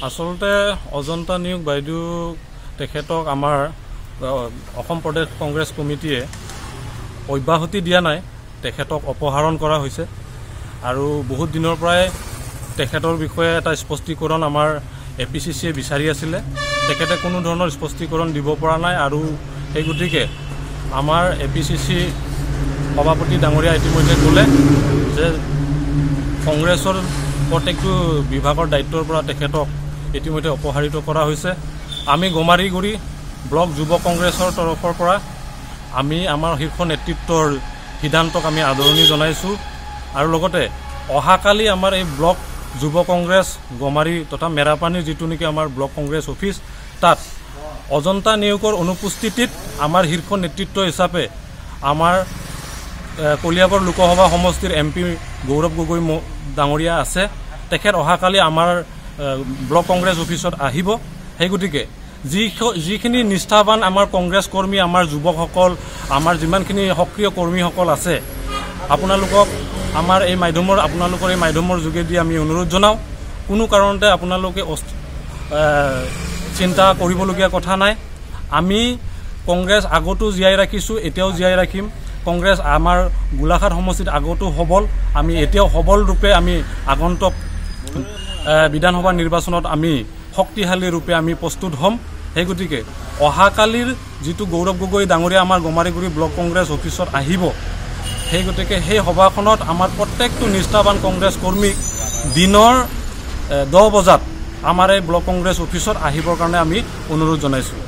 আসলতে অজন্তা নিয়োগ বাইদেউ তেখেতক আমাৰ অসম প্ৰদেশ কংগ্ৰেছ কমিটিয়ে অব্যাহতি দিয়া নাই, তেখেতক অপহৰণ কৰা হৈছে আৰু বহুত দিনৰ পৰাই তেখেতৰ বিষয়ে এটা স্পষ্টীকৰণ আমাৰ APCCয়ে বিচাৰি আছিল। তেখেতে কোনো ধৰণৰ স্পষ্টীকৰণ দিব পৰা নাই আৰু এই গতিকে আমাৰ APCC সভাপতি ডাঙৰীয়া ইতিমধ্যে ক'লে যে কংগ্ৰেছৰ প্ৰত্যেকটো বিভাগৰ দায়িত্বৰ পৰা তেখেতক ইতিমধ্যে অপহৰিত কৰা হৈছে। আমি গমাৰিগুৰি ব্লক যুৱ কংগ্ৰেছৰ তৰফৰ পৰা আমি আমাৰ শীৰ্ষ নেতৃত্বৰ সিদ্ধান্তক আমি আদৰণি জনাইছোঁ আৰু লগতে অহাকালি আমাৰ এই ব্লক যুৱ কংগ্ৰেছ গমাৰি তথা মেৰাপানীৰ যিটো নেকি আমাৰ ব্লক কংগ্ৰেছ অফিচ, তাত অজন্তা নিয়োগৰ অনুপস্থিতিত আমাৰ শীৰ্ষ নেতৃত্ব হিচাপে আমাৰ কলিয়াবৰ লোকসভা সমষ্টিৰ MP গৌৰৱ গগৈ ডাঙৰীয়া আছে। তেখেত অহাকালি আমাৰ ব্লক কংগ্ৰেছ অফিচত আহিব। সেই গতিকে যিখিনি নিষ্ঠাবান আমাৰ কংগ্ৰেছ কৰ্মী, আমাৰ যুৱকসকল, আমাৰ যিমানখিনি সক্ৰিয় কৰ্মীসকল আছে, আপোনালোকৰ এই মাধ্যমৰ যোগেদি আমি অনুৰোধ জনাওঁ, কোনো কাৰণতে আপোনালোকে চিন্তা কৰিবলগীয়া কথা নাই। আমি কংগ্ৰেছ আগতো জীয়াই ৰাখিছোঁ, এতিয়াও জীয়াই ৰাখিম। কংগ্ৰেছ আমাৰ গোলাঘাট সমষ্টিত আগতো সবল, আমি এতিয়াও সবল ৰূপে আমি আগন্তুক বিধানসভা নিৰ্বাচনত আমি শক্তিশালী ৰূপে আমি প্ৰস্তুত হ'ম। সেই গতিকে অহাকালিৰ যিটো গৌৰৱ গগৈ ডাঙৰীয়া আমাৰ গমাৰিগুৰি ব্লক কংগ্ৰেছ অফিচত আহিব, সেই গতিকে সেই সভাখনত আমাৰ প্ৰত্যেকটো নিষ্ঠাবান কংগ্ৰেছ কৰ্মীক দিনৰ 10 বজাত আমাৰ এই ব্লক কংগ্ৰেছ অফিচত আহিবৰ কাৰণে আমি অনুৰোধ জনাইছোঁ।